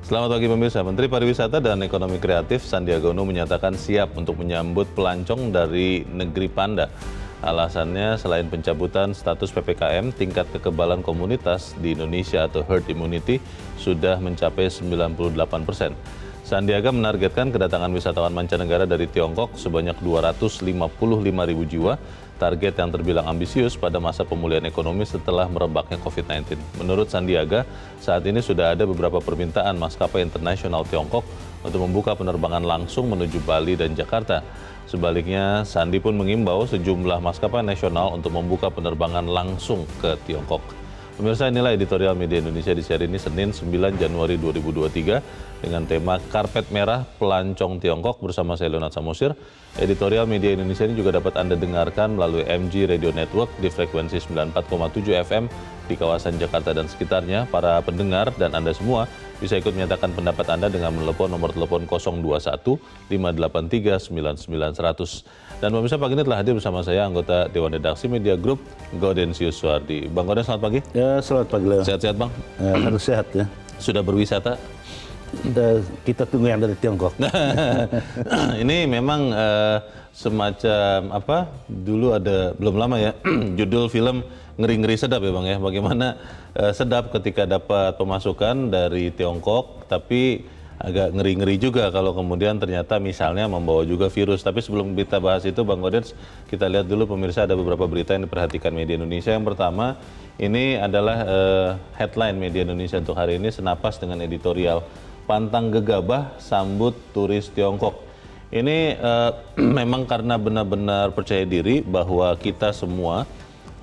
Selamat pagi pemirsa. Menteri Pariwisata dan Ekonomi Kreatif Sandiaga Uno menyatakan siap untuk menyambut pelancong dari negeri Panda. Alasannya selain pencabutan status PPKM, tingkat kekebalan komunitas di Indonesia atau herd immunity sudah mencapai 98%. Sandiaga menargetkan kedatangan wisatawan mancanegara dari Tiongkok sebanyak 255.000 jiwa, target yang terbilang ambisius pada masa pemulihan ekonomi setelah merebaknya COVID-19. Menurut Sandiaga, saat ini sudah ada beberapa permintaan maskapai internasional Tiongkok untuk membuka penerbangan langsung menuju Bali dan Jakarta. Sebaliknya, Sandi pun mengimbau sejumlah maskapai nasional untuk membuka penerbangan langsung ke Tiongkok. Pemirsa, inilah editorial Media Indonesia di seri ini Senin 9 Januari 2023 dengan tema Karpet Merah Pelancong Tiongkok bersama saya Leonard Samosir. Editorial Media Indonesia ini juga dapat Anda dengarkan melalui MG Radio Network di frekuensi 94,7 FM di kawasan Jakarta dan sekitarnya. Para pendengar dan Anda semua bisa ikut menyatakan pendapat Anda dengan menelepon nomor telepon 021 583 9900. Dan pemirsa, pagi ini telah hadir bersama saya anggota Dewan Redaksi Media Group, Gaudensius Suardi. Bang Gauden, selamat pagi. Ya, selamat pagi, Leo. Sehat-sehat, Bang? Harus sehat ya. Sudah berwisata? Kita tunggu yang dari Tiongkok. Ini memang semacam apa? Dulu ada, belum lama ya, judul film Ngeri-ngeri Sedap ya Bang ya. Bagaimana sedap ketika dapat pemasukan dari Tiongkok, tapi agak ngeri-ngeri juga kalau kemudian ternyata misalnya membawa juga virus. Tapi sebelum kita bahas itu Bang Gauden, kita lihat dulu pemirsa ada beberapa berita yang diperhatikan Media Indonesia. Yang pertama, ini adalah headline Media Indonesia untuk hari ini, senapas dengan editorial Pantang gegabah sambut turis Tiongkok. Ini memang karena benar-benar percaya diri bahwa kita semua,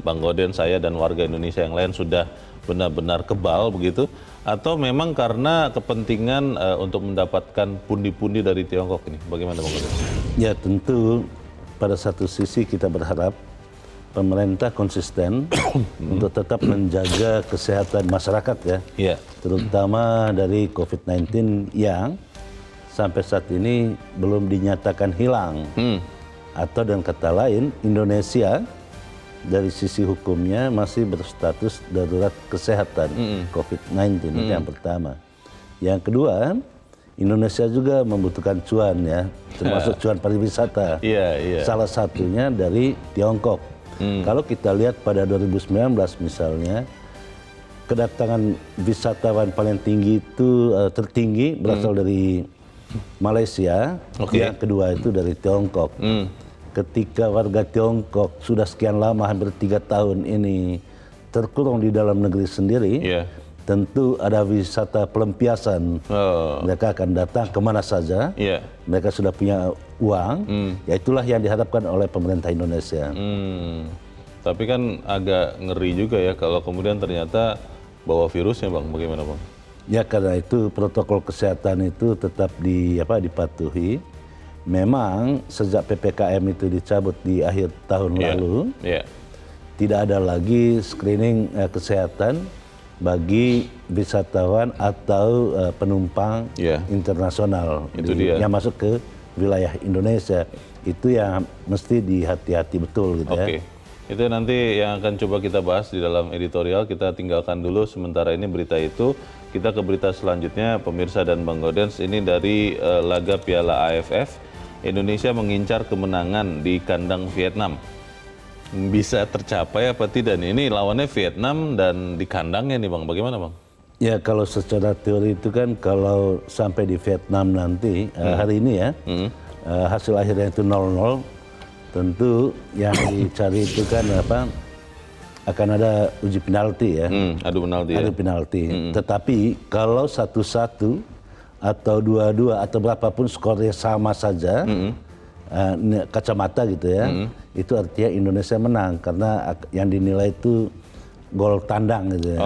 Bang Gauden, saya dan warga Indonesia yang lain sudah benar-benar kebal begitu, atau memang karena kepentingan untuk mendapatkan pundi-pundi dari Tiongkok ini? Bagaimana Bang Gauden? Ya, tentu pada satu sisi kita berharap pemerintah konsisten untuk tetap menjaga kesehatan masyarakat ya, terutama dari COVID-19 yang sampai saat ini belum dinyatakan hilang. Atau dengan kata lain, Indonesia dari sisi hukumnya masih berstatus darurat kesehatan COVID-19, itu yang pertama. Yang kedua, Indonesia juga membutuhkan cuan ya, termasuk cuan pariwisata. Salah satunya dari Tiongkok. Kalau kita lihat pada 2019 misalnya, kedatangan wisatawan paling tinggi itu tertinggi berasal dari Malaysia, yang kedua itu dari Tiongkok. Ketika warga Tiongkok sudah sekian lama, hampir 3 tahun ini terkurung di dalam negeri sendiri, tentu ada wisata pelampiasan. Mereka akan datang kemana saja, mereka sudah punya uang, ya itulah yang diharapkan oleh pemerintah Indonesia. Tapi kan agak ngeri juga ya kalau kemudian ternyata bawa virusnya Bang, bagaimana Bang? Ya, karena itu protokol kesehatan itu tetap dipatuhi. Memang sejak PPKM itu dicabut di akhir tahun lalu, tidak ada lagi screening kesehatan bagi wisatawan atau penumpang internasional yang masuk ke wilayah Indonesia. Itu yang mesti dihati-hati betul gitu ya. Itu nanti yang akan coba kita bahas di dalam editorial. Kita tinggalkan dulu sementara ini berita itu. Kita ke berita selanjutnya pemirsa dan Bang Gauden. Ini dari laga Piala AFF. Indonesia mengincar kemenangan di kandang Vietnam. Bisa tercapai apa tidak nih? Ini lawannya Vietnam dan di kandangnya nih Bang. Bagaimana Bang? Ya, kalau secara teori itu kan kalau sampai di Vietnam nanti hari ini ya, hasil akhirnya itu 0-0, tentu yang dicari itu kan apa, akan ada uji penalti ya. Adu penalti. Tetapi kalau 1-1 atau 2-2 atau berapapun skornya sama saja, kacamata gitu ya, itu artinya Indonesia menang karena yang dinilai itu gol tandang gitu ya.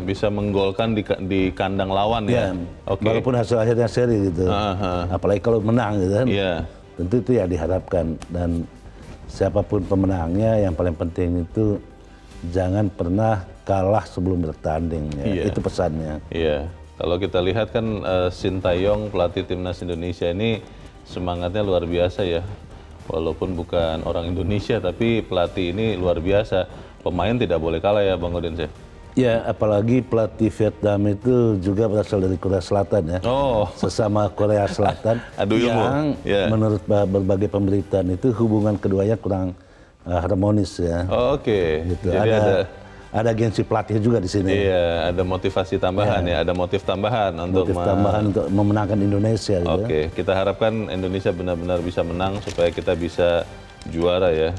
Bisa menggolkan di kandang lawan ya. Walaupun hasil akhirnya seri gitu. Apalagi kalau menang gitu kan. Tentu itu yang diharapkan, dan siapapun pemenangnya yang paling penting itu jangan pernah kalah sebelum bertanding ya. Itu pesannya. Kalau kita lihat kan Sintayong pelatih timnas Indonesia ini semangatnya luar biasa ya. Walaupun bukan orang Indonesia tapi pelatih ini luar biasa. Pemain tidak boleh kalah ya Bang Gauden. Ya, apalagi pelatih Vietnam itu juga berasal dari Korea Selatan ya. Oh. Sesama Korea Selatan yang menurut berbagai pemberitaan itu hubungan keduanya kurang harmonis ya. Oh, oke. Gitu. Jadi ada gengsi pelatih juga di sini. Iya, ada motivasi tambahan ya, ada motif tambahan untuk memenangkan Indonesia. Gitu. Oke, kita harapkan Indonesia benar-benar bisa menang supaya kita bisa juara ya.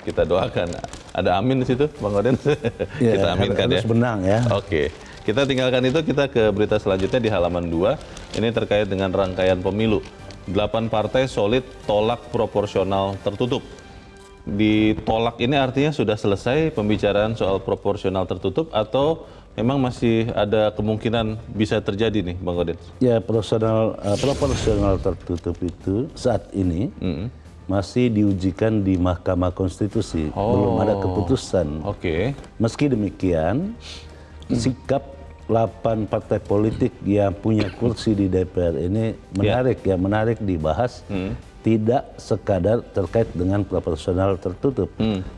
Kita doakan. Ada amin di situ, Bang Oden. Ya, kita aminkan harus ya. Menang ya. Oke. Kita tinggalkan itu, kita ke berita selanjutnya di halaman 2. Ini terkait dengan rangkaian pemilu. 8 partai solid tolak proporsional tertutup. Ditolak ini artinya sudah selesai pembicaraan soal proporsional tertutup atau memang masih ada kemungkinan bisa terjadi nih, Bang Oden? Ya, proporsional tertutup itu saat ini masih diujikan di Mahkamah Konstitusi, belum ada keputusan. Oke. Meski demikian, sikap 8 partai politik yang punya kursi di DPR ini menarik dibahas, tidak sekadar terkait dengan proporsional tertutup.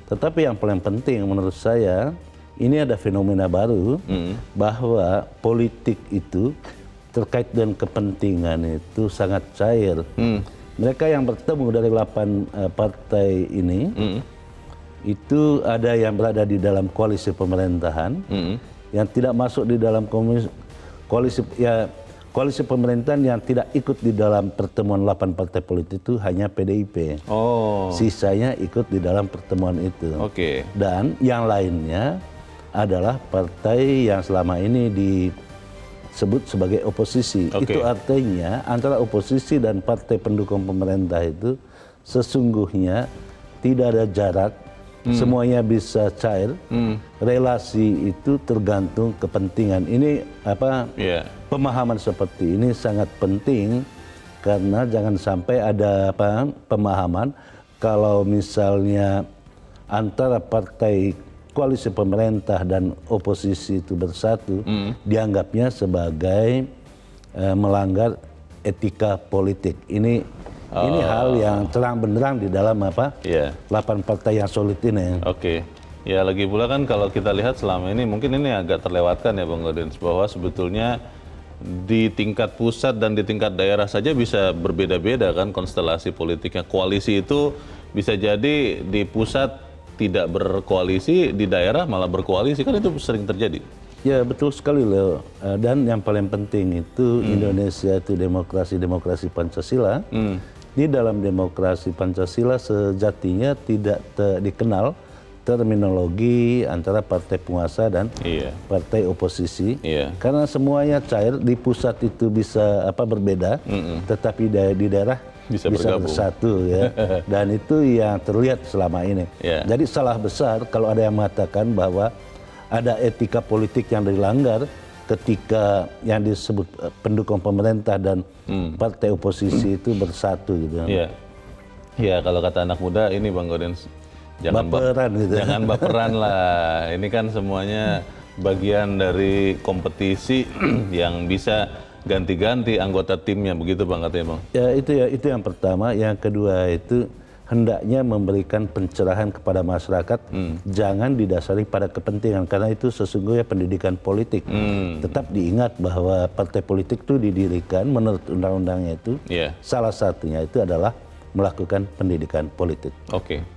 Tetapi yang paling penting menurut saya, ini ada fenomena baru bahwa politik itu terkait dengan kepentingan itu sangat cair. Mereka yang bertemu dari 8 partai ini, itu ada yang berada di dalam koalisi pemerintahan, yang tidak masuk di dalam koalisi pemerintahan yang tidak ikut di dalam pertemuan 8 partai politik itu hanya PDIP. Sisanya ikut di dalam pertemuan itu. Dan yang lainnya adalah partai yang selama ini disebut sebagai oposisi. Itu artinya antara oposisi dan partai pendukung pemerintah itu sesungguhnya tidak ada jarak, semuanya bisa cair. Relasi itu tergantung kepentingan. Ini pemahaman seperti ini sangat penting karena jangan sampai ada pemahaman kalau misalnya antara partai koalisi pemerintah dan oposisi itu bersatu, dianggapnya sebagai melanggar etika politik. Ini hal yang terang benderang di dalam 8 partai yang solid ini. Ya lagi pula kan kalau kita lihat selama ini mungkin ini agak terlewatkan ya Bang Gaudens, bahwa sebetulnya di tingkat pusat dan di tingkat daerah saja bisa berbeda-beda kan konstelasi politiknya. Koalisi itu bisa jadi di pusat tidak berkoalisi, di daerah malah berkoalisi, kan itu sering terjadi. Ya betul sekali Leo. Dan yang paling penting itu Indonesia itu demokrasi Pancasila. Di dalam demokrasi Pancasila sejatinya tidak dikenal terminologi antara partai penguasa dan partai oposisi. Karena semuanya cair, di pusat itu bisa berbeda, tetapi di daerah bisa bersatu ya. Dan itu yang terlihat selama ini. Jadi salah besar kalau ada yang mengatakan bahwa ada etika politik yang dilanggar ketika yang disebut pendukung pemerintah dan partai oposisi itu bersatu gitu. Ya kalau kata anak muda ini Bang Gaudens, jangan baperan gitu. Jangan baperan lah. Ini kan semuanya bagian dari kompetisi yang bisa ganti-ganti anggota timnya, begitu Bang katanya Bang? Ya itu yang pertama. Yang kedua itu hendaknya memberikan pencerahan kepada masyarakat, jangan didasari pada kepentingan, karena itu sesungguhnya pendidikan politik. Tetap diingat bahwa partai politik itu didirikan menurut undang-undangnya itu, salah satunya itu adalah melakukan pendidikan politik.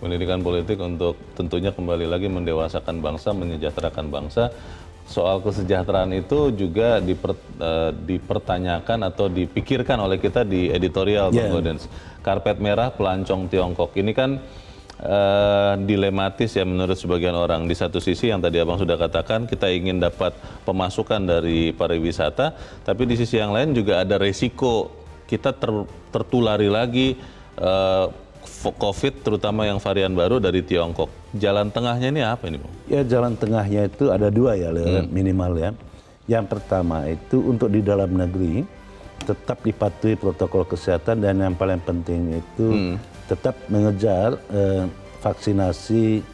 Pendidikan politik untuk tentunya kembali lagi mendewasakan bangsa, menyejahterakan bangsa. Soal kesejahteraan itu juga dipertanyakan atau dipikirkan oleh kita di editorial Bang Gaudens. Karpet merah pelancong Tiongkok ini kan dilematis ya menurut sebagian orang. Di satu sisi yang tadi Abang sudah katakan, kita ingin dapat pemasukan dari pariwisata, tapi di sisi yang lain juga ada resiko kita tertulari lagi COVID, terutama yang varian baru dari Tiongkok. Jalan tengahnya ini apa ini Bang? Ya jalan tengahnya itu ada dua ya minimal ya. Yang pertama itu untuk di dalam negeri tetap dipatuhi protokol kesehatan, dan yang paling penting itu tetap mengejar vaksinasi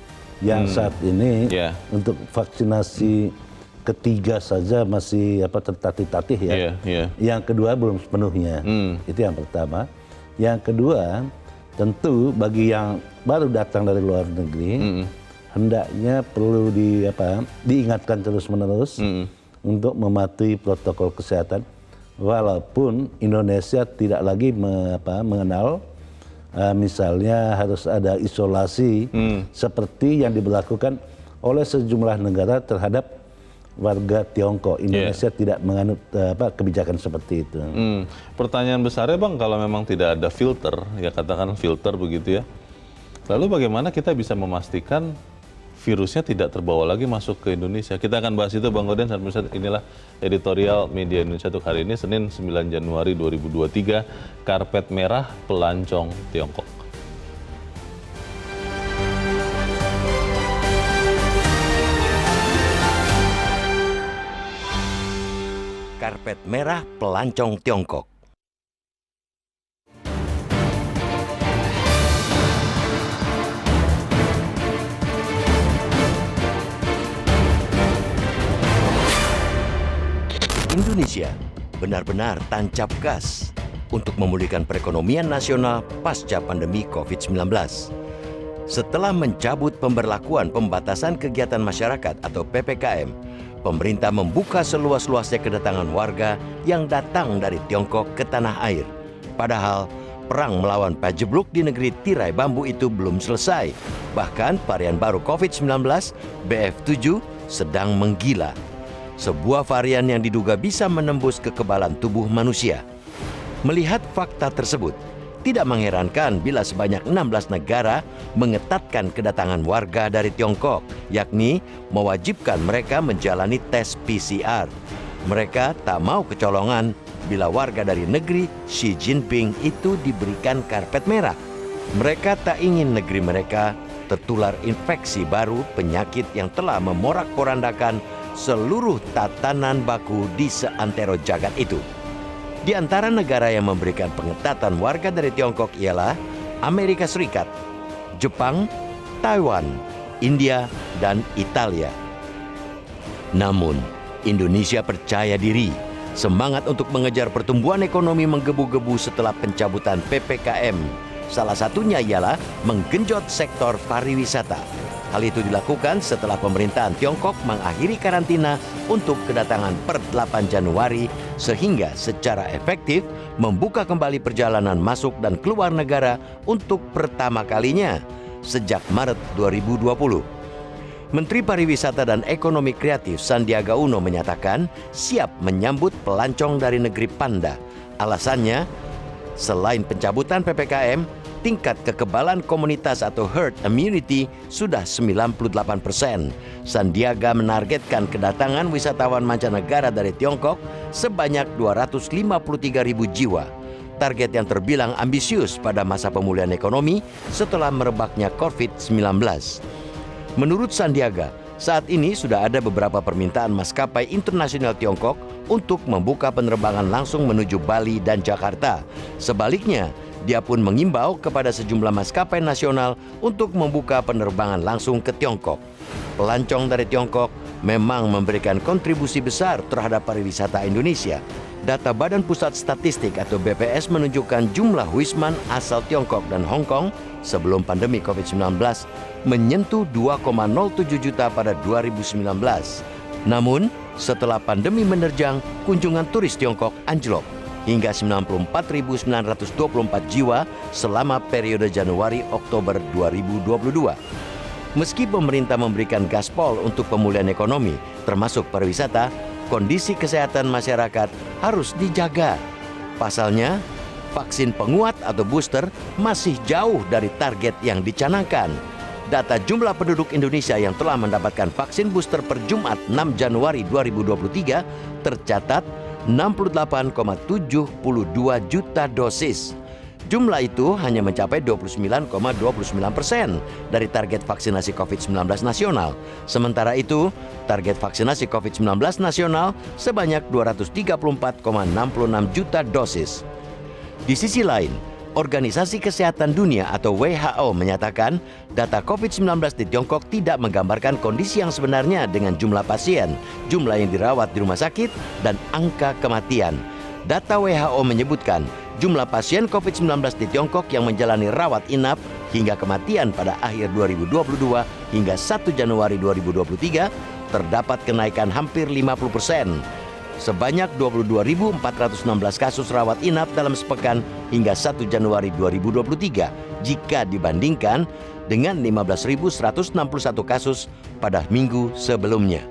yang saat ini untuk vaksinasi ketiga saja masih tertatih-tatih ya. Yang kedua belum sepenuhnya. Itu yang pertama. Yang kedua tentu bagi yang baru datang dari luar negeri hendaknya perlu diingatkan terus-menerus untuk mematuhi protokol kesehatan, walaupun Indonesia tidak lagi mengenal misalnya harus ada isolasi seperti yang diberlakukan oleh sejumlah negara terhadap warga Tiongkok. Indonesia tidak menganut kebijakan seperti itu. Pertanyaan besarnya Bang, kalau memang tidak ada filter, ya katakan filter begitu ya, lalu bagaimana kita bisa memastikan virusnya tidak terbawa lagi masuk ke Indonesia? Kita akan bahas itu Bang Gaudens. Inilah editorial Media Indonesia untuk hari ini, Senin 9 Januari 2023, karpet merah pelancong Tiongkok. Karpet merah pelancong Tiongkok. Indonesia benar-benar tancap gas untuk memulihkan perekonomian nasional pasca pandemi COVID-19. Setelah mencabut pemberlakuan pembatasan kegiatan masyarakat atau PPKM, pemerintah membuka seluas-luasnya kedatangan warga yang datang dari Tiongkok ke tanah air. Padahal, perang melawan pajebluk di negeri tirai bambu itu belum selesai. Bahkan varian baru COVID-19, BF7, sedang menggila. Sebuah varian yang diduga bisa menembus kekebalan tubuh manusia. Melihat fakta tersebut, tidak mengherankan bila sebanyak 16 negara mengetatkan kedatangan warga dari Tiongkok, yakni mewajibkan mereka menjalani tes PCR. Mereka tak mau kecolongan bila warga dari negeri Xi Jinping itu diberikan karpet merah. Mereka tak ingin negeri mereka tertular infeksi baru penyakit yang telah memorak-porandakan seluruh tatanan baku di seantero jagat itu. Di antara negara yang memberikan pengetatan warga dari Tiongkok ialah Amerika Serikat, Jepang, Taiwan, India, dan Italia. Namun, Indonesia percaya diri. Semangat untuk mengejar pertumbuhan ekonomi menggebu-gebu setelah pencabutan PPKM. Salah satunya ialah menggenjot sektor pariwisata. Hal itu dilakukan setelah pemerintahan Tiongkok mengakhiri karantina untuk kedatangan per 8 Januari sehingga secara efektif membuka kembali perjalanan masuk dan keluar negara untuk pertama kalinya sejak Maret 2020. Menteri Pariwisata dan Ekonomi Kreatif Sandiaga Uno menyatakan siap menyambut pelancong dari negeri Panda. Alasannya, selain pencabutan PPKM, tingkat kekebalan komunitas atau herd immunity sudah 98%. Sandiaga menargetkan kedatangan wisatawan mancanegara dari Tiongkok sebanyak 253.000 jiwa. Target yang terbilang ambisius pada masa pemulihan ekonomi setelah merebaknya COVID-19. Menurut Sandiaga, saat ini sudah ada beberapa permintaan maskapai internasional Tiongkok untuk membuka penerbangan langsung menuju Bali dan Jakarta. Sebaliknya, dia pun mengimbau kepada sejumlah maskapai nasional untuk membuka penerbangan langsung ke Tiongkok. Pelancong dari Tiongkok memang memberikan kontribusi besar terhadap pariwisata Indonesia. Data Badan Pusat Statistik atau BPS menunjukkan jumlah wisman asal Tiongkok dan Hong Kong sebelum pandemi COVID-19 menyentuh 2,07 juta pada 2019. Namun, setelah pandemi menerjang, kunjungan turis Tiongkok anjlok hingga 94.924 jiwa selama periode Januari-Oktober 2022. Meski pemerintah memberikan gaspol untuk pemulihan ekonomi, termasuk pariwisata, kondisi kesehatan masyarakat harus dijaga. Pasalnya, vaksin penguat atau booster masih jauh dari target yang dicanangkan. Data jumlah penduduk Indonesia yang telah mendapatkan vaksin booster per Jumat 6 Januari 2023 tercatat 68,72 juta dosis. Jumlah itu hanya mencapai 29,29% dari target vaksinasi COVID-19 nasional. Sementara itu, target vaksinasi COVID-19 nasional sebanyak 234,66 juta dosis. Di sisi lain, Organisasi Kesehatan Dunia atau WHO menyatakan data COVID-19 di Tiongkok tidak menggambarkan kondisi yang sebenarnya dengan jumlah pasien, jumlah yang dirawat di rumah sakit, dan angka kematian. Data WHO menyebutkan jumlah pasien COVID-19 di Tiongkok yang menjalani rawat inap hingga kematian pada akhir 2022 hingga 1 Januari 2023 terdapat kenaikan hampir 50%. Sebanyak 22.416 kasus rawat inap dalam sepekan hingga 1 Januari 2023 jika dibandingkan dengan 15.161 kasus pada minggu sebelumnya.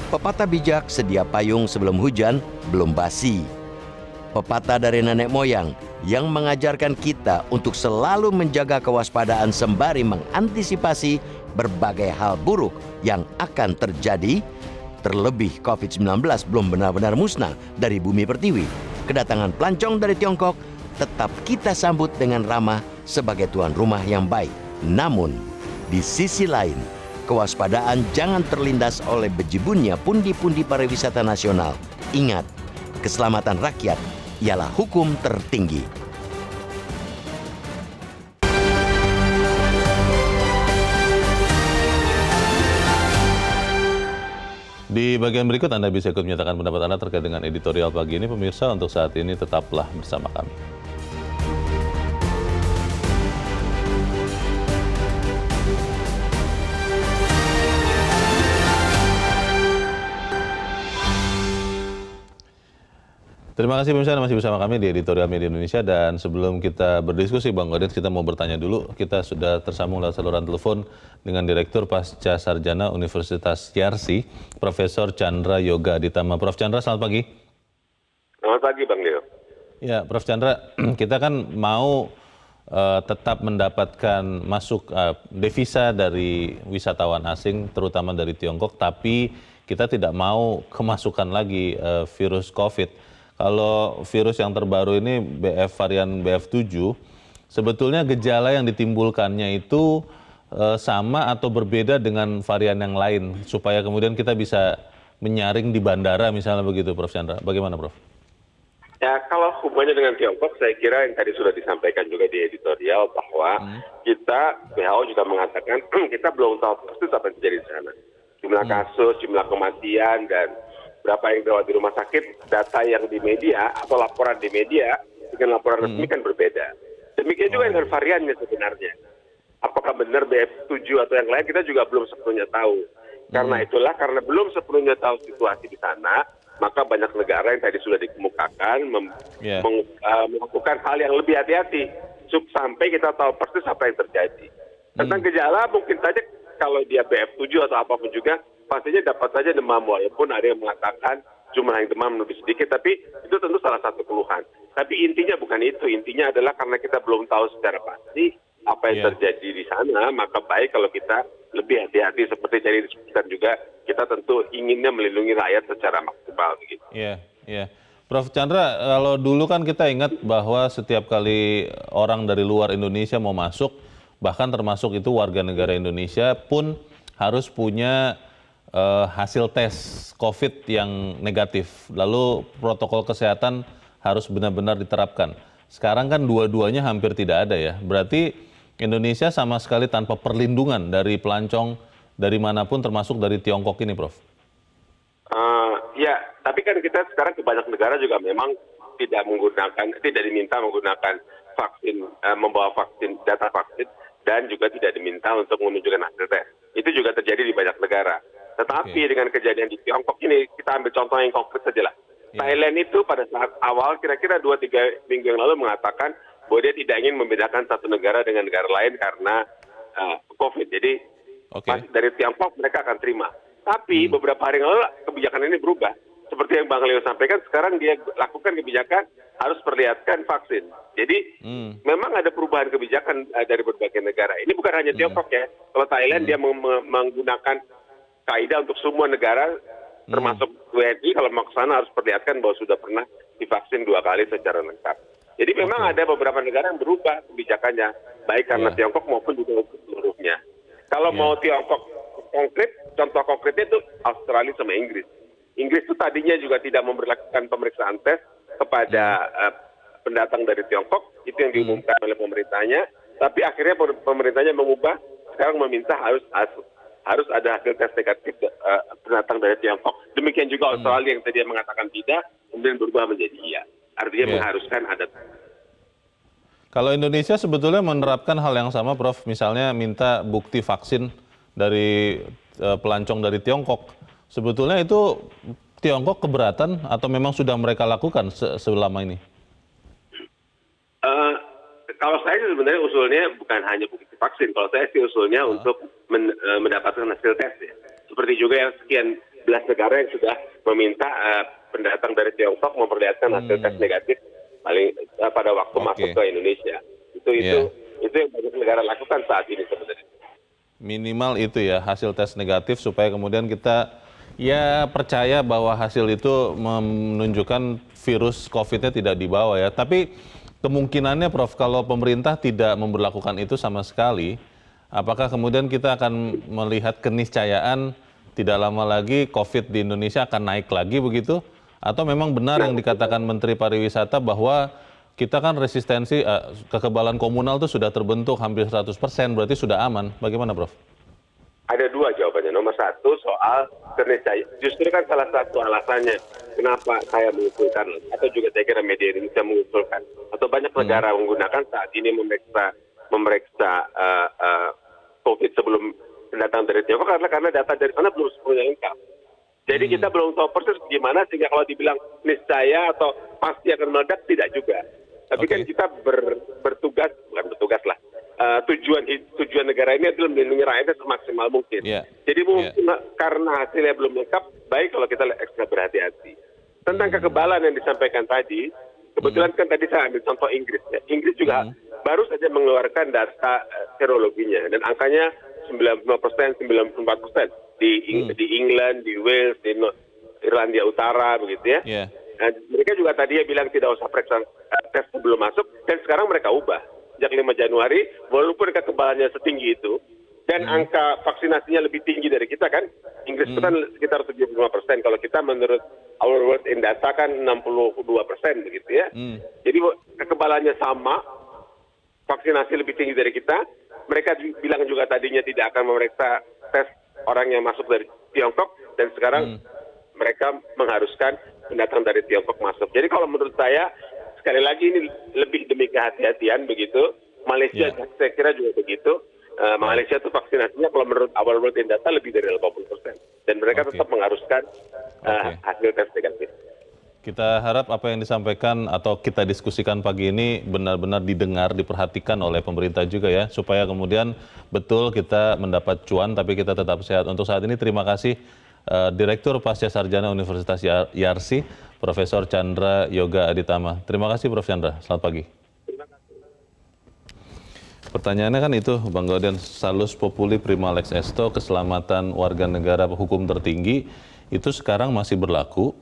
Pepatah bijak, sedia payung sebelum hujan, belum basi. Pepatah dari nenek moyang yang mengajarkan kita untuk selalu menjaga kewaspadaan sembari mengantisipasi berbagai hal buruk yang akan terjadi. Terlebih COVID-19 belum benar-benar musnah dari bumi pertiwi. Kedatangan pelancong dari Tiongkok tetap kita sambut dengan ramah sebagai tuan rumah yang baik. Namun, di sisi lain, kewaspadaan jangan terlindas oleh bejibunnya pundi-pundi pariwisata nasional. Ingat, keselamatan rakyat ialah hukum tertinggi. Di bagian berikut Anda bisa ikut menyatakan pendapat Anda terkait dengan editorial pagi ini. Pemirsa, untuk saat ini tetaplah bersama kami. Terima kasih pemirsa, masih bersama kami di Editorial Media Indonesia. Dan sebelum kita berdiskusi, Bang Godin, kita mau bertanya dulu. Kita sudah tersambung lewat saluran telepon dengan Direktur Pasca Sarjana Universitas Yarsi, Profesor Chandra Yoga Aditama. Prof. Chandra, selamat pagi. Selamat pagi, Bang Leo. Ya, Prof. Chandra, kita kan mau tetap mendapatkan masuk devisa dari wisatawan asing, terutama dari Tiongkok, tapi kita tidak mau kemasukan lagi virus COVID. Kalau virus yang terbaru ini varian BF7, sebetulnya gejala yang ditimbulkannya itu sama atau berbeda dengan varian yang lain, supaya kemudian kita bisa menyaring di bandara misalnya begitu, Prof. Chandra. Bagaimana, Prof? Ya, kalau hubungannya dengan Tiongkok, saya kira yang tadi sudah disampaikan juga di editorial bahwa kita, WHO juga mengatakan kita belum tahu persis apa yang terjadi di sana. Jumlah kasus, jumlah kematian, dan berapa yang dirawat di rumah sakit, data yang di media atau laporan di media dengan laporan resmi kan berbeda. Demikian juga dengan variannya sebenarnya. Apakah benar BF7 atau yang lain, kita juga belum sepenuhnya tahu. Karena itulah, karena belum sepenuhnya tahu situasi di sana, maka banyak negara yang tadi sudah dikemukakan melakukan hal yang lebih hati-hati sampai kita tahu persis apa yang terjadi. Tentang gejala, mungkin saja kalau dia BF7 atau apapun juga, pastinya dapat saja demam, walaupun ada yang mengatakan jumlah yang demam lebih sedikit, tapi itu tentu salah satu keluhan. Tapi intinya bukan itu, intinya adalah karena kita belum tahu secara pasti apa yang terjadi di sana, maka baik kalau kita lebih hati-hati seperti tadi disebutkan juga, kita tentu inginnya melindungi rakyat secara maksimal begitu. Iya. Prof. Chandra, kalau dulu kan kita ingat bahwa setiap kali orang dari luar Indonesia mau masuk, bahkan termasuk itu warga negara Indonesia pun harus punya hasil tes COVID yang negatif. Lalu protokol kesehatan harus benar-benar diterapkan. Sekarang kan dua-duanya hampir tidak ada ya. Berarti Indonesia sama sekali tanpa perlindungan dari pelancong dari manapun, termasuk dari Tiongkok ini, Prof. Ya, tapi kan kita sekarang ke banyak negara juga memang tidak diminta menggunakan vaksin, membawa vaksin, data vaksin, dan juga tidak diminta untuk menunjukkan hasil tes. Itu juga terjadi di banyak negara. Tetapi dengan kejadian di Tiongkok ini, kita ambil contoh yang konkret saja lah. Thailand itu pada saat awal, kira-kira 2-3 minggu yang lalu mengatakan bahwa dia tidak ingin membedakan satu negara dengan negara lain karena COVID. Jadi dari Tiongkok mereka akan terima. Tapi beberapa hari yang lalu kebijakan ini berubah. Seperti yang Bang Leo sampaikan, sekarang dia lakukan kebijakan harus perlihatkan vaksin. Jadi memang ada perubahan kebijakan dari berbagai negara. Ini bukan hanya Tiongkok ya. Kalau Thailand dia menggunakan kaidah untuk semua negara, termasuk WNI, kalau mau ke sana harus perlihatkan bahwa sudah pernah divaksin 2 kali secara lengkap. Jadi memang ada beberapa negara yang berubah kebijakannya, baik karena Tiongkok maupun juga seluruhnya. Kalau mau Tiongkok konkret, contoh konkretnya itu Australia sama Inggris. Inggris itu tadinya juga tidak memberlakukan pemeriksaan tes kepada pendatang dari Tiongkok, itu yang diumumkan oleh pemerintahnya, tapi akhirnya pemerintahnya mengubah, sekarang meminta harus ada hasil tes negatif pendatang dari Tiongkok. Demikian juga Australia yang tadi mengatakan tidak, kemudian berubah menjadi iya. Artinya mengharuskan ada. Kalau Indonesia sebetulnya menerapkan hal yang sama, Prof. Misalnya minta bukti vaksin dari pelancong dari Tiongkok. Sebetulnya itu Tiongkok keberatan atau memang sudah mereka lakukan selama ini? Kalau saya sih sebenarnya usulnya bukan hanya bukti vaksin. Kalau saya sih usulnya untuk mendapatkan hasil tes. Ya. Seperti juga yang sekian belas negara yang sudah meminta pendatang dari Tiongkok memperlihatkan hasil tes negatif paling pada waktu masuk ke Indonesia. Itu yang banyak negara lakukan saat ini sebenarnya. Minimal itu ya, hasil tes negatif supaya kemudian kita ya percaya bahwa hasil itu menunjukkan virus COVID-nya tidak dibawa ya. Tapi kemungkinannya Prof, kalau pemerintah tidak memberlakukan itu sama sekali, apakah kemudian kita akan melihat keniscayaan tidak lama lagi COVID di Indonesia akan naik lagi begitu? Atau memang benar yang dikatakan Menteri Pariwisata bahwa kita kan resistensi, kekebalan komunal itu sudah terbentuk hampir 100%, berarti sudah aman. Bagaimana Prof? Ada dua jawabannya. Nomor satu soal keniscayaan. Justru kan salah satu alasannya kenapa saya mengusulkan, atau juga saya kira media Indonesia mengusulkan, atau banyak negara menggunakan saat ini memeriksa COVID sebelum datang dari Tiongkok karena data dari sana belum sepenuhnya lengkap. Jadi kita belum tahu persis bagaimana sehingga kalau dibilang niscaya atau pasti akan meledak, tidak juga. Tapi kan kita bukan bertugas lah. Tujuan negara ini adalah melindungi rakyatnya semaksimal mungkin. Jadi mungkin karena hasilnya belum lengkap, baik kalau kita ekstra berhati-hati. Tentang kekebalan yang disampaikan tadi, kebetulan kan tadi saya ambil contoh Inggris. Ya. Inggris juga baru saja mengeluarkan data serologinya dan angkanya 95%, 94%. Di England, di Wales, di Irlandia Utara begitu ya. Nah, mereka juga tadi bilang tidak usah periksa tes sebelum masuk, dan sekarang mereka ubah. Sejak 5 Januari, walaupun kekebalannya setinggi itu, dan angka vaksinasinya lebih tinggi dari kita kan, Inggris itu kan sekitar 75%, kalau kita menurut Our World in Data kan 62% begitu ya. Jadi kekebalannya sama, vaksinasi lebih tinggi dari kita, mereka bilang juga tadinya tidak akan memeriksa tes orang yang masuk dari Tiongkok, dan sekarang mereka mengharuskan pendatang dari Tiongkok masuk. Jadi kalau menurut saya, sekali lagi ini lebih demi kehati-hatian begitu. Malaysia saya kira juga begitu. Malaysia itu vaksinasinya kalau menurut Our World in Data lebih dari 80%. Dan mereka tetap mengharuskan hasil tes negatif. Kita harap apa yang disampaikan atau kita diskusikan pagi ini benar-benar didengar, diperhatikan oleh pemerintah juga ya, supaya kemudian betul kita mendapat cuan tapi kita tetap sehat. Untuk saat ini terima kasih Direktur Pasca Sarjana Universitas Yarsi, Profesor Chandra Yoga Aditama. Terima kasih Prof. Chandra, selamat pagi. Pertanyaannya kan itu, Bang Gaudian, salus populi prima lex esto, keselamatan warga negara hukum tertinggi, itu sekarang masih berlaku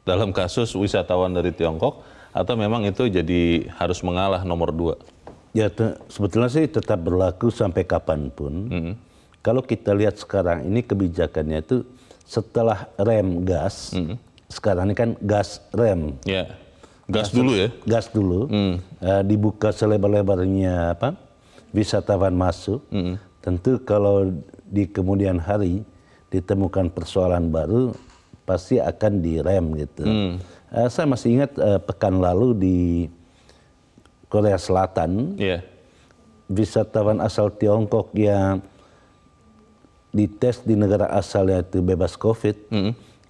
dalam kasus wisatawan dari Tiongkok, atau memang itu jadi harus mengalah nomor 2? Ya sebetulnya sih tetap berlaku sampai kapanpun. Kalau kita lihat sekarang ini kebijakannya itu setelah rem gas, sekarang ini kan gas rem. Ya, gas dulu ya? Gas dulu, dibuka selebar-lebarnya wisatawan masuk. Tentu kalau di kemudian hari ditemukan persoalan baru, pasti akan direm gitu. Saya masih ingat pekan lalu di Korea Selatan, wisatawan asal Tiongkok yang dites di negara asalnya itu bebas COVID,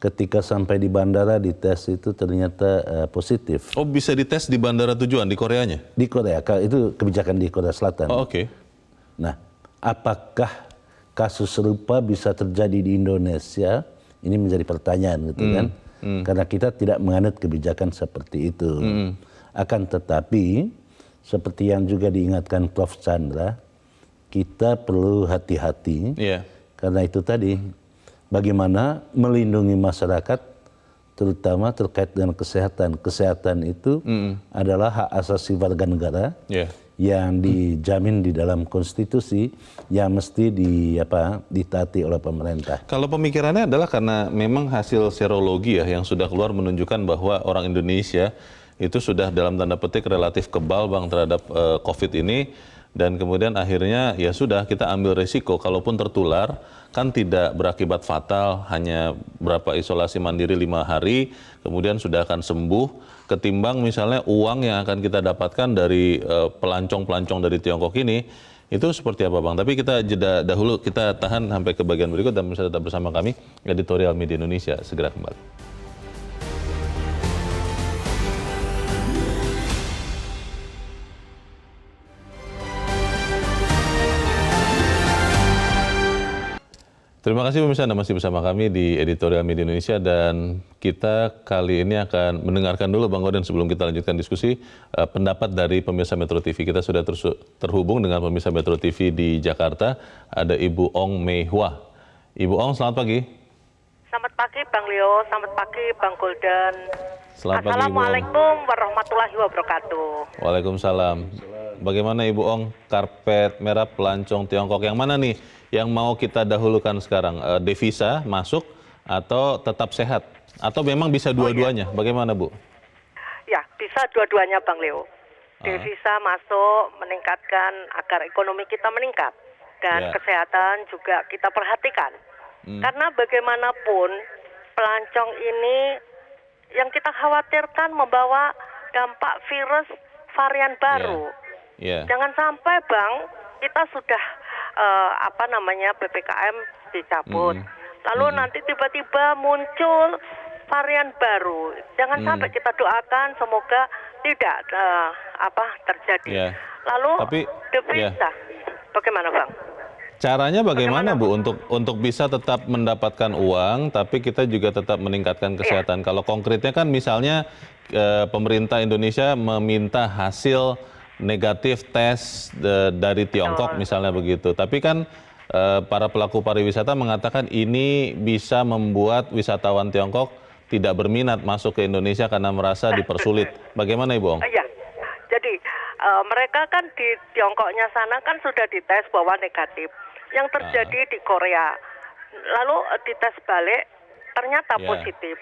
ketika sampai di bandara dites itu ternyata positif. Oh, bisa dites di bandara tujuan di Koreanya? Di Korea, itu kebijakan di Korea Selatan. Oh, oke. Nah, apakah kasus serupa bisa terjadi di Indonesia? Ini menjadi pertanyaan gitu kan, karena kita tidak menganut kebijakan seperti itu. Akan tetapi, seperti yang juga diingatkan Prof. Chandra, kita perlu hati-hati, karena itu tadi, bagaimana melindungi masyarakat, terutama terkait dengan kesehatan. Kesehatan itu adalah hak asasi warga negara, yang dijamin di dalam konstitusi, yang mesti ditaati oleh pemerintah. Kalau pemikirannya adalah karena memang hasil serologi ya yang sudah keluar menunjukkan bahwa orang Indonesia itu sudah dalam tanda petik relatif kebal Bang terhadap COVID ini, dan kemudian akhirnya ya sudah kita ambil resiko kalaupun tertular kan tidak berakibat fatal, hanya berapa isolasi mandiri 5 hari kemudian sudah akan sembuh. ketimbang misalnya uang yang akan kita dapatkan dari pelancong-pelancong dari Tiongkok ini, itu seperti apa Bang? Tapi kita jeda dahulu, kita tahan sampai ke bagian berikut dan bisa tetap bersama kami, Editorial Media Indonesia, segera kembali. Terima kasih pemirsa, Anda masih bersama kami di Editorial Media Indonesia dan kita kali ini akan mendengarkan dulu Bang Oden sebelum kita lanjutkan diskusi pendapat dari pemirsa Metro TV. Kita sudah terhubung dengan pemirsa Metro TV di Jakarta, ada Ibu Ong Mei Hua. Ibu Ong, selamat pagi. Selamat pagi Bang Leo, selamat pagi Bang Golden. Selamat pagi Ibu Ong. Assalamualaikum warahmatullahi wabarakatuh. Waalaikumsalam. Bagaimana Ibu Ong, karpet merah pelancong Tiongkok yang mana nih yang mau kita dahulukan sekarang? Devisa masuk atau tetap sehat? Atau memang bisa dua-duanya? Bagaimana Bu? Ya, bisa dua-duanya Bang Leo. Devisa masuk meningkatkan agar ekonomi kita meningkat. Dan kesehatan juga kita perhatikan. Karena bagaimanapun pelancong ini yang kita khawatirkan membawa dampak virus varian baru. Jangan sampai Bang, kita sudah PPKM dicabut. Lalu nanti tiba-tiba muncul varian baru. Jangan sampai kita doakan semoga tidak terjadi. Lalu devisa, bagaimana Bang? Caranya bagaimana Bu untuk bisa tetap mendapatkan uang, tapi kita juga tetap meningkatkan kesehatan? Kalau konkretnya kan misalnya pemerintah Indonesia meminta hasil negatif tes dari Tiongkok misalnya begitu. Tapi kan para pelaku pariwisata mengatakan ini bisa membuat wisatawan Tiongkok tidak berminat masuk ke Indonesia karena merasa dipersulit. Bagaimana Ibu Ong? Iya, jadi mereka kan di Tiongkoknya sana kan sudah dites bahwa negatif. Yang terjadi di Korea, lalu dites balik ternyata positif.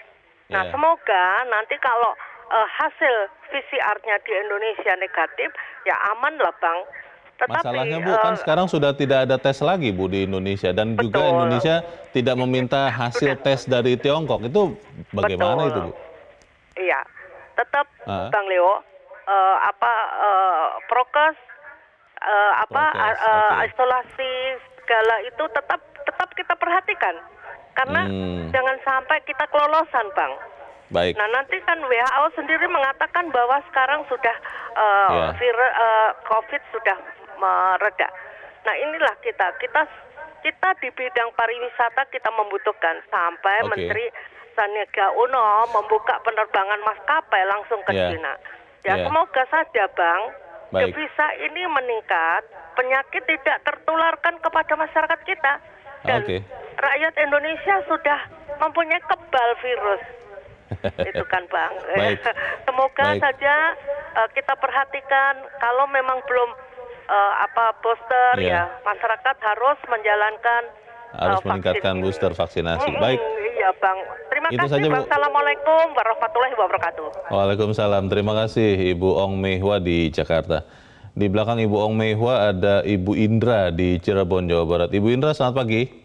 Nah semoga nanti kalau hasil PCR-nya di Indonesia negatif, ya aman lah Bang. Tetapi, masalahnya Bu, kan sekarang sudah tidak ada tes lagi Bu di Indonesia. Dan juga Indonesia tidak meminta hasil tes dari Tiongkok. Itu bagaimana itu Bu? Iya, tetap Bang Leo, prokes, isolasi, segala itu tetap kita perhatikan. Karena jangan sampai kita kelolosan Bang. Baik. Nah nanti kan WHO sendiri mengatakan bahwa sekarang sudah virus COVID sudah mereda. Nah inilah kita di bidang pariwisata kita membutuhkan sampai Menteri Sandiaga Uno membuka penerbangan maskapai langsung ke China. Ya semoga saja Bang, devisa ini meningkat, penyakit tidak tertularkan kepada masyarakat kita dan rakyat Indonesia sudah mempunyai kebal virus. Itu kan Bang. Semoga saja kita perhatikan kalau memang belum booster masyarakat harus menjalankan meningkatkan booster vaksinasi. Baik. Iya Bang. Terima kasih Bang. Assalamualaikum warahmatullahi wabarakatuh. Waalaikumsalam. Terima kasih Ibu Ong Mei Hua di Jakarta. Di belakang Ibu Ong Mei Hua ada Ibu Indra di Cirebon, Jawa Barat. Ibu Indra, selamat pagi.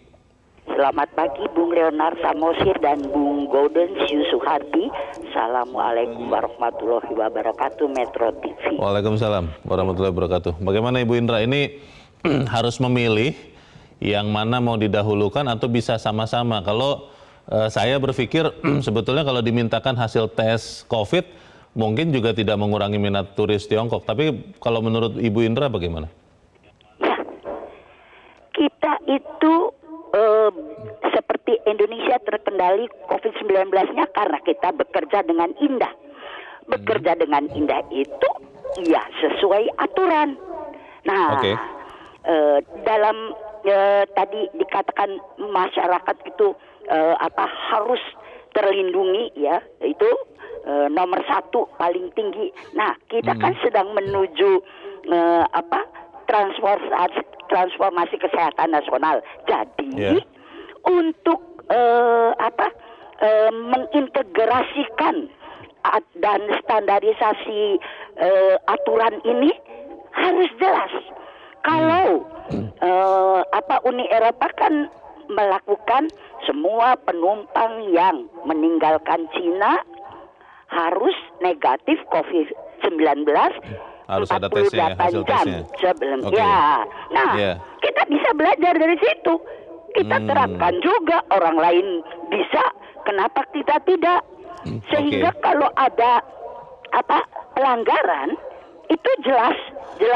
Selamat pagi Bung Leonard Samosir dan Bung Golden Suhardi. Assalamualaikum warahmatullahi wabarakatuh, Metro TV. Waalaikumsalam warahmatullahi wabarakatuh. Bagaimana Ibu Indra, ini harus memilih yang mana mau didahulukan atau bisa sama-sama? Kalau saya berpikir sebetulnya kalau dimintakan hasil tes COVID mungkin juga tidak mengurangi minat turis Tiongkok. Tapi kalau menurut Ibu Indra bagaimana? Ya, kita itu seperti Indonesia terkendali COVID-19-nya karena kita bekerja dengan indah. Bekerja dengan indah itu ya sesuai aturan. Nah, dalam tadi dikatakan masyarakat itu harus terlindungi ya, itu nomor satu paling tinggi. Nah, kita kan sedang menuju transformasi kesehatan nasional. Jadi untuk mengintegrasikan dan standarisasi aturan ini harus jelas. Kalau Uni Eropa kan melakukan semua penumpang yang meninggalkan Cina harus negatif COVID-19 Harus ada tesnya, 48 hasil jam tesnya. sebelum. Oke. Ya, nah kita bisa belajar dari situ. Kita terapkan juga, orang lain bisa, kenapa kita tidak? Sehingga kalau ada pelanggaran itu jelas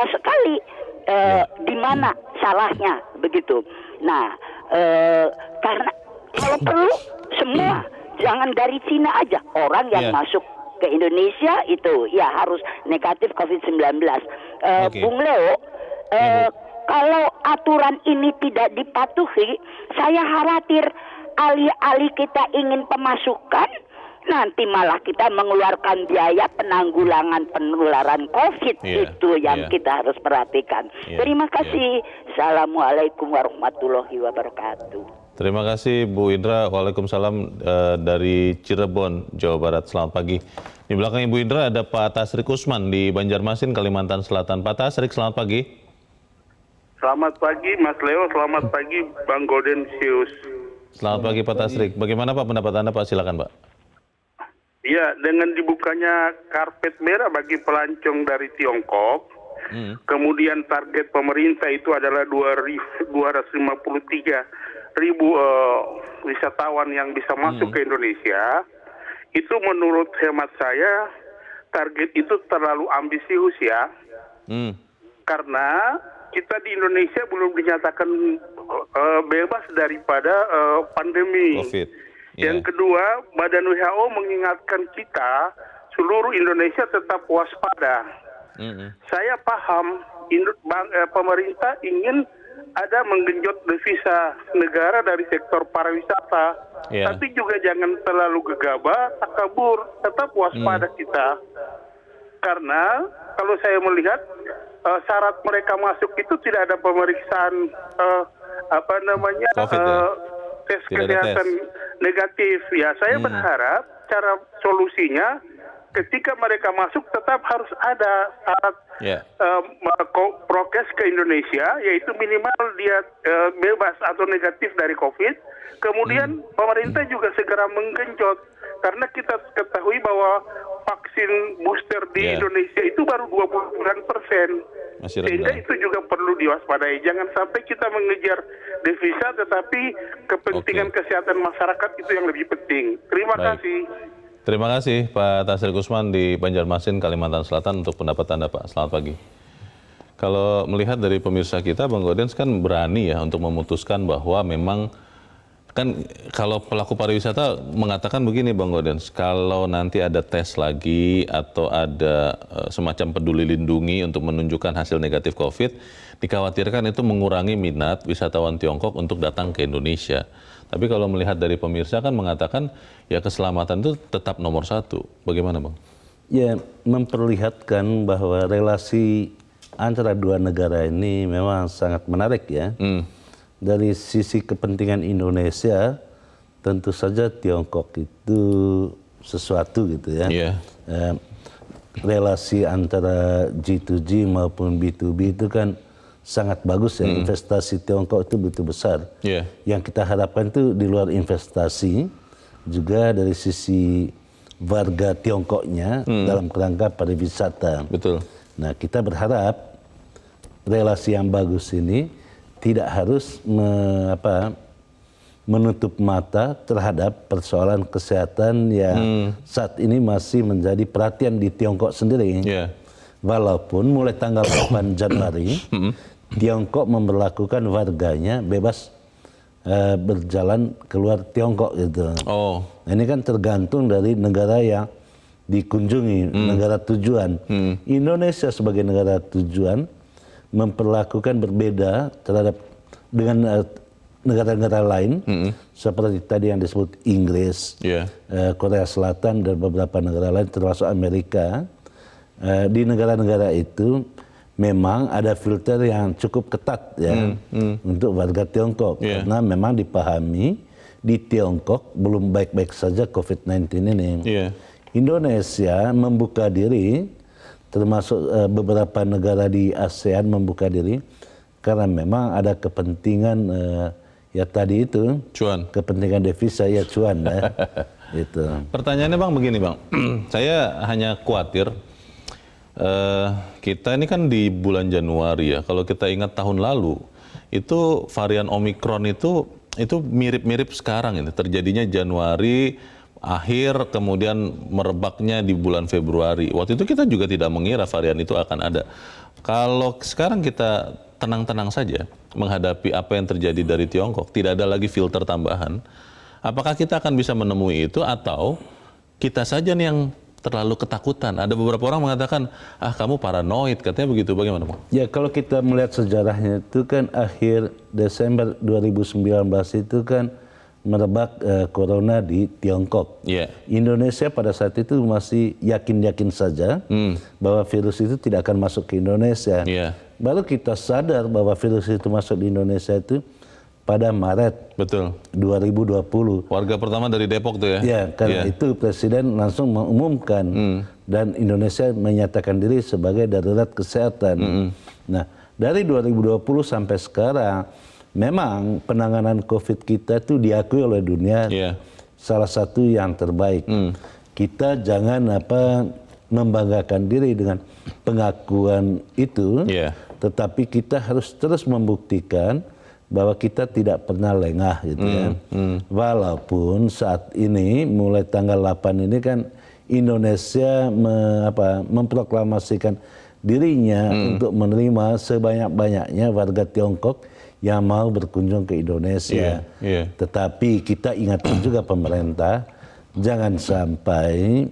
sekali di mana salahnya begitu. Nah, karena kalau perlu semua, jangan dari Cina aja, orang yang masuk ke Indonesia itu ya harus negatif COVID-19. Bung Leo, kalau aturan ini tidak dipatuhi, saya khawatir alih-alih kita ingin pemasukan, nanti malah kita mengeluarkan biaya penanggulangan penularan COVID. Itu yang kita harus perhatikan. Terima kasih. Assalamualaikum warahmatullahi wabarakatuh. Terima kasih Bu Indra. Waalaikumsalam dari Cirebon, Jawa Barat. Selamat pagi. Di belakang Ibu Indra ada Pak Tasrik Usman di Banjarmasin, Kalimantan Selatan. Pak Tasrik, selamat pagi. Selamat pagi Mas Leo, selamat pagi Bang Gaudensius. Selamat pagi Pak Tasrik. Bagaimana Pak pendapat Anda Pak? Silakan Pak. Ya, dengan dibukanya karpet merah bagi pelancong dari Tiongkok, kemudian target pemerintah itu adalah 253.000 wisatawan yang bisa masuk ke Indonesia. Itu menurut hemat saya target itu terlalu ambisius ya. Karena kita di Indonesia belum dinyatakan bebas daripada pandemi. COVID. Yang kedua, Badan WHO mengingatkan kita seluruh Indonesia tetap waspada. Saya paham pemerintah ingin ada menggenjot devisa negara dari sektor pariwisata, tapi juga jangan terlalu gegabah, takabur, tetap waspada kita. Karena kalau saya melihat syarat mereka masuk itu tidak ada pemeriksaan tes kesehatan negatif. Ya, saya berharap cara solusinya ketika mereka masuk tetap harus ada syarat prokes ke Indonesia, yaitu minimal dia bebas atau negatif dari COVID. Kemudian pemerintah juga segera menggenjot, karena kita ketahui bahwa vaksin booster di Indonesia itu baru 29%. Sehingga itu juga perlu diwaspadai. Jangan sampai kita mengejar devisa tetapi kepentingan kesehatan masyarakat itu yang lebih penting. Terima kasih. Terima kasih Pak Tasrik Usman di Banjarmasin, Kalimantan Selatan untuk pendapat Anda Pak. Selamat pagi. Kalau melihat dari pemirsa kita, Bang Gaudens kan berani ya untuk memutuskan bahwa memang kan kalau pelaku pariwisata mengatakan begini Bang Gaudens, kalau nanti ada tes lagi atau ada semacam peduli lindungi untuk menunjukkan hasil negatif COVID, dikhawatirkan itu mengurangi minat wisatawan Tiongkok untuk datang ke Indonesia. Tapi kalau melihat dari pemirsa kan mengatakan ya keselamatan itu tetap nomor satu. Bagaimana Bang? Ya, memperlihatkan bahwa relasi antara dua negara ini memang sangat menarik ya. Dari sisi kepentingan Indonesia, tentu saja Tiongkok itu sesuatu gitu ya. Relasi antara G2G maupun B2B itu kan sangat bagus ya. Investasi Tiongkok itu begitu besar. Yang kita harapkan itu di luar investasi, juga dari sisi warga Tiongkoknya dalam kerangka pariwisata. Betul. Nah, kita berharap relasi yang bagus ini tidak harus menutup mata terhadap persoalan kesehatan yang saat ini masih menjadi perhatian di Tiongkok sendiri. Walaupun mulai tanggal 8 Januari, Tiongkok memberlakukan warganya bebas berjalan keluar Tiongkok gitu. Nah, ini kan tergantung dari negara yang dikunjungi, negara tujuan. Indonesia sebagai negara tujuan memperlakukan berbeda terhadap dengan negara-negara lain seperti tadi yang disebut Inggris, Korea Selatan dan beberapa negara lain termasuk Amerika. Di negara-negara itu memang ada filter yang cukup ketat ya untuk warga Tiongkok karena memang dipahami di Tiongkok belum baik-baik saja COVID-19 ini. Indonesia membuka diri, termasuk beberapa negara di ASEAN membuka diri karena memang ada kepentingan ya tadi itu cuan, kepentingan devisa ya cuan ya. Itu. Pertanyaannya Bang begini Bang, saya hanya khawatir kita ini kan di bulan Januari ya, kalau kita ingat tahun lalu itu varian Omikron itu mirip-mirip sekarang ini, terjadinya Januari akhir kemudian merebaknya di bulan Februari. Waktu itu kita juga tidak mengira varian itu akan ada. Kalau sekarang kita tenang-tenang saja menghadapi apa yang terjadi dari Tiongkok, tidak ada lagi filter tambahan, apakah kita akan bisa menemui itu atau kita saja nih yang terlalu ketakutan? Ada beberapa orang mengatakan, kamu paranoid, katanya begitu. Bagaimana Bang? Ya kalau kita melihat sejarahnya itu kan akhir Desember 2019 itu kan merebak corona di Tiongkok. Yeah. Indonesia pada saat itu masih yakin-yakin saja bahwa virus itu tidak akan masuk ke Indonesia. Yeah. Baru kita sadar bahwa virus itu masuk di Indonesia itu pada Maret Betul. 2020. Warga pertama dari Depok tuh ya? Ya, karena itu Presiden langsung mengumumkan dan Indonesia menyatakan diri sebagai darurat kesehatan. Nah, dari 2020 sampai sekarang, memang penanganan COVID kita itu diakui oleh dunia salah satu yang terbaik. Kita jangan membanggakan diri dengan pengakuan itu, tetapi kita harus terus membuktikan bahwa kita tidak pernah lengah gitu ya. Walaupun saat ini mulai tanggal 8 ini kan Indonesia memproklamasikan dirinya untuk menerima sebanyak-banyaknya warga Tiongkok yang mau berkunjung ke Indonesia. Tetapi kita ingatkan juga pemerintah jangan sampai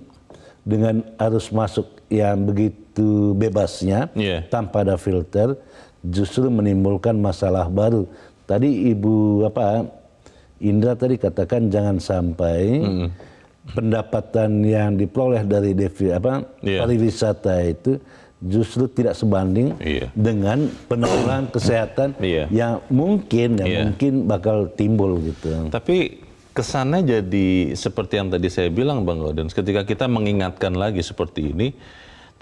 dengan arus masuk yang begitu bebasnya tanpa ada filter justru menimbulkan masalah baru. Tadi Ibu Indra tadi katakan jangan sampai pendapatan yang diperoleh dari pariwisata itu justru tidak sebanding dengan penanganan kesehatan yang mungkin bakal timbul gitu. Tapi kesannya jadi seperti yang tadi saya bilang Bang Gaudens, ketika kita mengingatkan lagi seperti ini,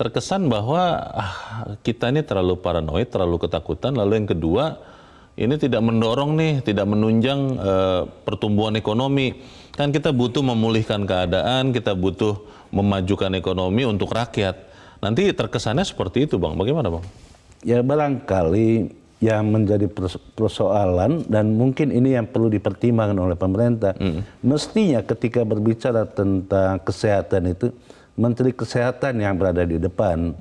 terkesan bahwa kita ini terlalu paranoid, terlalu ketakutan. Lalu yang kedua, ini tidak mendorong nih, tidak menunjang pertumbuhan ekonomi. Kan kita butuh memulihkan keadaan, kita butuh memajukan ekonomi untuk rakyat. Nanti terkesannya seperti itu Bang, bagaimana Bang? Ya barangkali yang menjadi persoalan dan mungkin ini yang perlu dipertimbangkan oleh pemerintah. Mestinya ketika berbicara tentang kesehatan itu, Menteri Kesehatan yang berada di depan.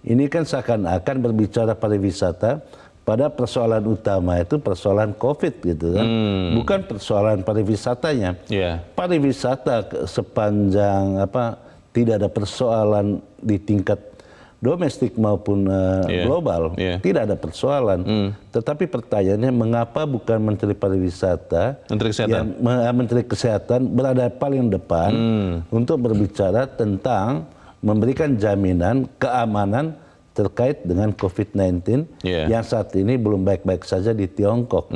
Ini kan seakan-akan berbicara pariwisata, pada persoalan utama itu persoalan COVID gitu kan. Bukan persoalan pariwisatanya. Pariwisata sepanjang tidak ada persoalan di tingkat domestik maupun global, tidak ada persoalan. Tetapi pertanyaannya mengapa bukan Menteri Pariwisata, Menteri Kesehatan berada paling depan untuk berbicara tentang memberikan jaminan keamanan terkait dengan COVID-19 yang saat ini belum baik-baik saja di Tiongkok.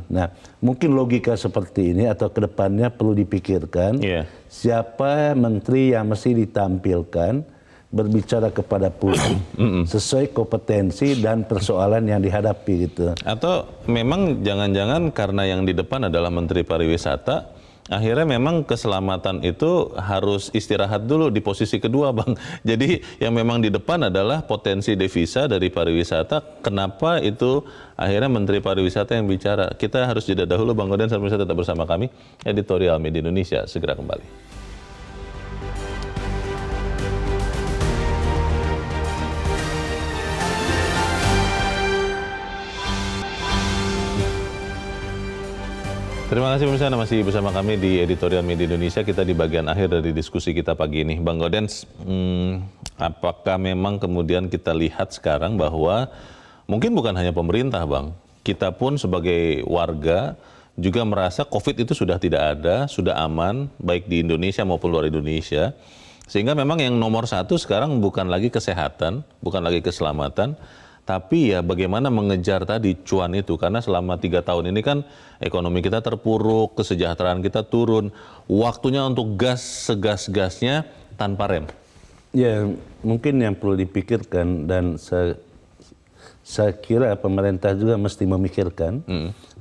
Nah, mungkin logika seperti ini atau kedepannya perlu dipikirkan siapa menteri yang mesti ditampilkan berbicara kepada publik sesuai kompetensi dan persoalan yang dihadapi gitu. Atau memang jangan-jangan karena yang di depan adalah Menteri Pariwisata, akhirnya memang keselamatan itu harus istirahat dulu di posisi kedua Bang. Jadi yang memang di depan adalah potensi devisa dari pariwisata. Kenapa itu akhirnya Menteri Pariwisata yang bicara? Kita harus jeda dahulu Bang Gaudens, tetap bersama kami. Editorial Media Indonesia segera kembali. Terima kasih pemirsa, masih bersama kami di Editorial Media Indonesia. Kita di bagian akhir dari diskusi kita pagi ini. Bang Gaudens, apakah memang kemudian kita lihat sekarang bahwa mungkin bukan hanya pemerintah Bang, kita pun sebagai warga juga merasa COVID itu sudah tidak ada, sudah aman, baik di Indonesia maupun luar Indonesia. Sehingga memang yang nomor satu sekarang bukan lagi kesehatan, bukan lagi keselamatan, tapi ya bagaimana mengejar tadi cuan itu. Karena selama 3 tahun ini kan ekonomi kita terpuruk, kesejahteraan kita turun. Waktunya untuk gas segas-gasnya tanpa rem. Ya mungkin yang perlu dipikirkan dan saya kira pemerintah juga mesti memikirkan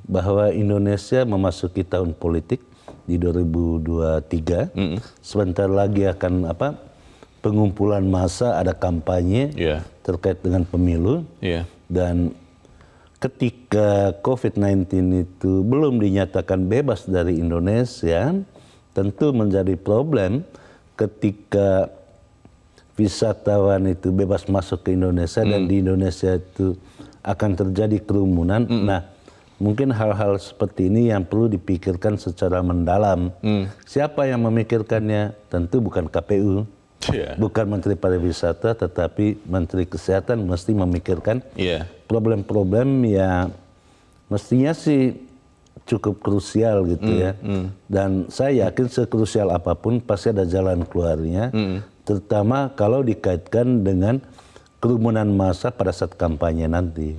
bahwa Indonesia memasuki tahun politik di 2023. Sebentar lagi akan pengumpulan massa, ada kampanye terkait dengan pemilu. Dan ketika COVID-19 itu belum dinyatakan bebas dari Indonesia, tentu menjadi problem ketika wisatawan itu bebas masuk ke Indonesia dan di Indonesia itu akan terjadi kerumunan. Nah, mungkin hal-hal seperti ini yang perlu dipikirkan secara mendalam. Siapa yang memikirkannya? Tentu bukan KPU, bukan Menteri Pariwisata, tetapi Menteri Kesehatan mesti memikirkan problem-problem yang mestinya sih cukup krusial gitu ya. Dan saya yakin sekrusial apapun pasti ada jalan keluarnya, terutama kalau dikaitkan dengan kerumunan massa pada saat kampanye nanti.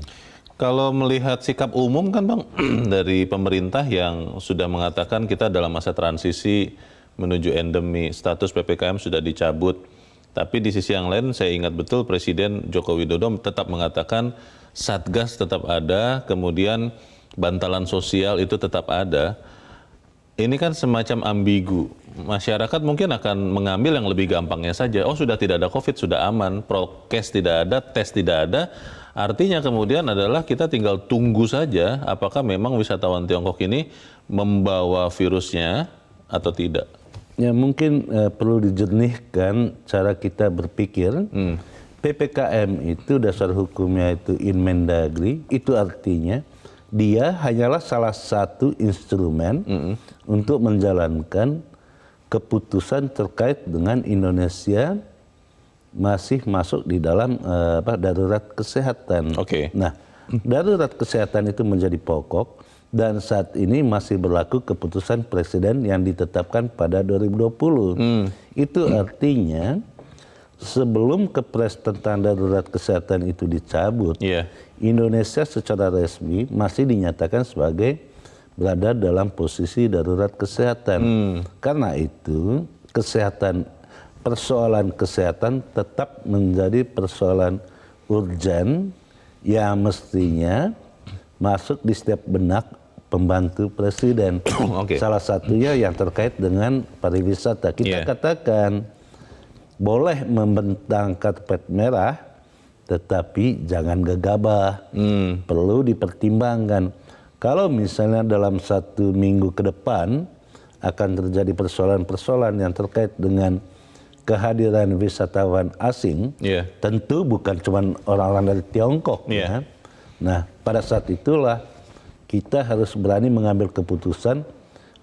Kalau melihat sikap umum kan Bang, dari pemerintah yang sudah mengatakan kita dalam masa transisi menuju endemi, status PPKM sudah dicabut. Tapi di sisi yang lain saya ingat betul Presiden Joko Widodo tetap mengatakan Satgas tetap ada, kemudian bantalan sosial itu tetap ada. Ini kan semacam ambigu. Masyarakat mungkin akan mengambil yang lebih gampangnya saja. Oh, sudah tidak ada COVID, sudah aman, prokes tidak ada, tes tidak ada. Artinya kemudian adalah kita tinggal tunggu saja apakah memang wisatawan Tiongkok ini membawa virusnya atau tidak. Ya mungkin perlu dijernihkan cara kita berpikir. PPKM itu dasar hukumnya itu Inmendagri, itu artinya dia hanyalah salah satu instrumen untuk menjalankan keputusan terkait dengan Indonesia masih masuk di dalam darurat kesehatan. Nah, darurat kesehatan itu menjadi pokok dan saat ini masih berlaku keputusan Presiden yang ditetapkan pada 2020. Itu artinya sebelum Kepres tentang darurat kesehatan itu dicabut, Indonesia secara resmi masih dinyatakan sebagai berada dalam posisi darurat kesehatan. Karena itu persoalan kesehatan tetap menjadi persoalan urgen yang mestinya masuk di setiap benak pembantu Presiden. Salah satunya yang terkait dengan pariwisata. Kita katakan boleh membentang karpet merah, tetapi jangan gegabah. Perlu dipertimbangkan. Kalau misalnya dalam 1 minggu ke depan akan terjadi persoalan-persoalan yang terkait dengan kehadiran wisatawan asing, tentu bukan cuma orang-orang dari Tiongkok. Nah, pada saat itulah kita harus berani mengambil keputusan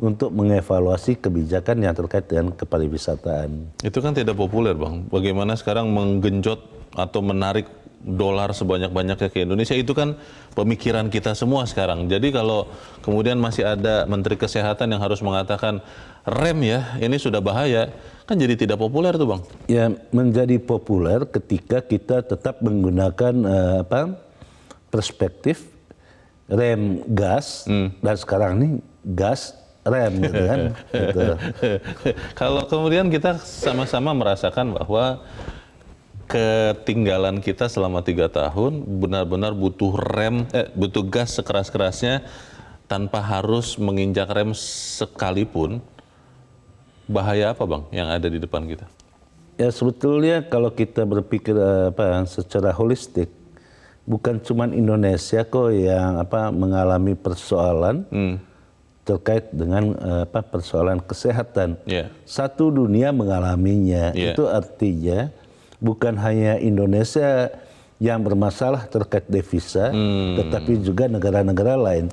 untuk mengevaluasi kebijakan yang terkait dengan kepariwisataan. Itu kan tidak populer Bang. Bagaimana sekarang menggenjot atau menarik dolar sebanyak-banyaknya ke Indonesia, itu kan pemikiran kita semua sekarang. Jadi kalau kemudian masih ada Menteri Kesehatan yang harus mengatakan rem ya, ini sudah bahaya, kan jadi tidak populer tuh Bang. Ya, menjadi populer ketika kita tetap menggunakan perspektif rem gas dan sekarang ini gas rem gitu kan. Gitu. Kalau kemudian kita sama-sama merasakan bahwa ketinggalan kita selama 3 tahun benar-benar butuh rem, butuh gas sekeras-kerasnya tanpa harus menginjak rem sekalipun. Bahaya apa Bang yang ada di depan kita? Ya sebetulnya kalau kita berpikir secara holistik, bukan cuma Indonesia kok yang mengalami persoalan terkait dengan persoalan kesehatan. Satu dunia mengalaminya. Itu artinya bukan hanya Indonesia yang bermasalah terkait devisa, tetapi juga negara-negara lain.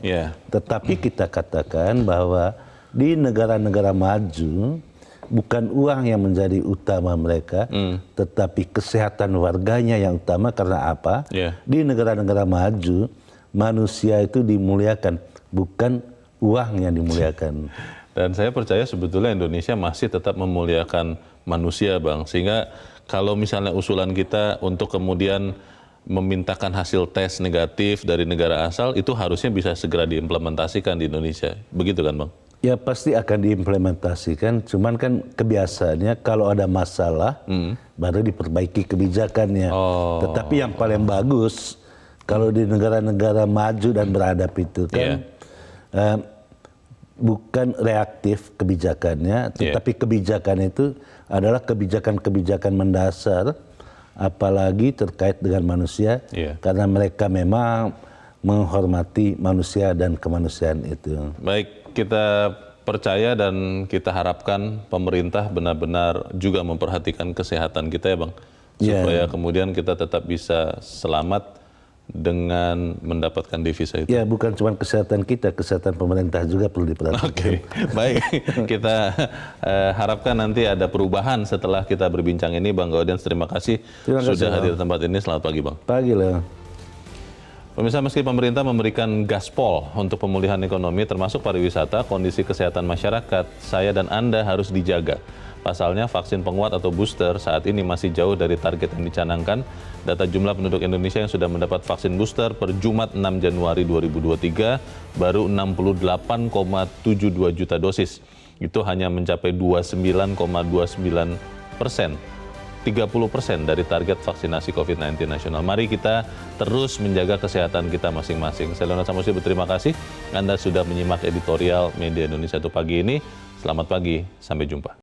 Tetapi kita katakan bahwa di negara-negara maju, bukan uang yang menjadi utama mereka, tetapi kesehatan warganya yang utama. Karena apa? Di negara-negara maju, manusia itu dimuliakan, bukan uang yang dimuliakan. Dan saya percaya sebetulnya Indonesia masih tetap memuliakan manusia Bang, sehingga kalau misalnya usulan kita untuk kemudian memintakan hasil tes negatif dari negara asal, itu harusnya bisa segera diimplementasikan di Indonesia. Begitu kan Bang? Ya pasti akan diimplementasikan, cuman kan kebiasaannya kalau ada masalah baru diperbaiki kebijakannya. Tetapi yang paling bagus kalau di negara-negara maju dan beradab itu kan bukan reaktif kebijakannya, tetapi kebijakan itu adalah kebijakan-kebijakan mendasar, apalagi terkait dengan manusia, karena mereka memang menghormati manusia dan kemanusiaan itu. Baik, kita percaya dan kita harapkan pemerintah benar-benar juga memperhatikan kesehatan kita ya Bang, supaya kemudian kita tetap bisa selamat dengan mendapatkan devisa itu. Ya, bukan cuma kesehatan kita, kesehatan pemerintah juga perlu diperhatikan. Oke, baik. Kita harapkan nanti ada perubahan setelah kita berbincang ini. Bang Gaudens, terima kasih sudah hadir di tempat ini. Selamat pagi, Bang. Pagi lah. Pemirsa, meski pemerintah memberikan gaspol untuk pemulihan ekonomi termasuk pariwisata, kondisi kesehatan masyarakat, saya dan Anda harus dijaga. Pasalnya, vaksin penguat atau booster saat ini masih jauh dari target yang dicanangkan. Data jumlah penduduk Indonesia yang sudah mendapat vaksin booster per Jumat 6 Januari 2023 baru 68,72 juta dosis. Itu hanya mencapai 29,29%. 30% dari target vaksinasi COVID-19 nasional. Mari kita terus menjaga kesehatan kita masing-masing. Saya Leonard Samusi berterima kasih Anda sudah menyimak editorial Media Indonesia 1 pagi ini. Selamat pagi, sampai jumpa.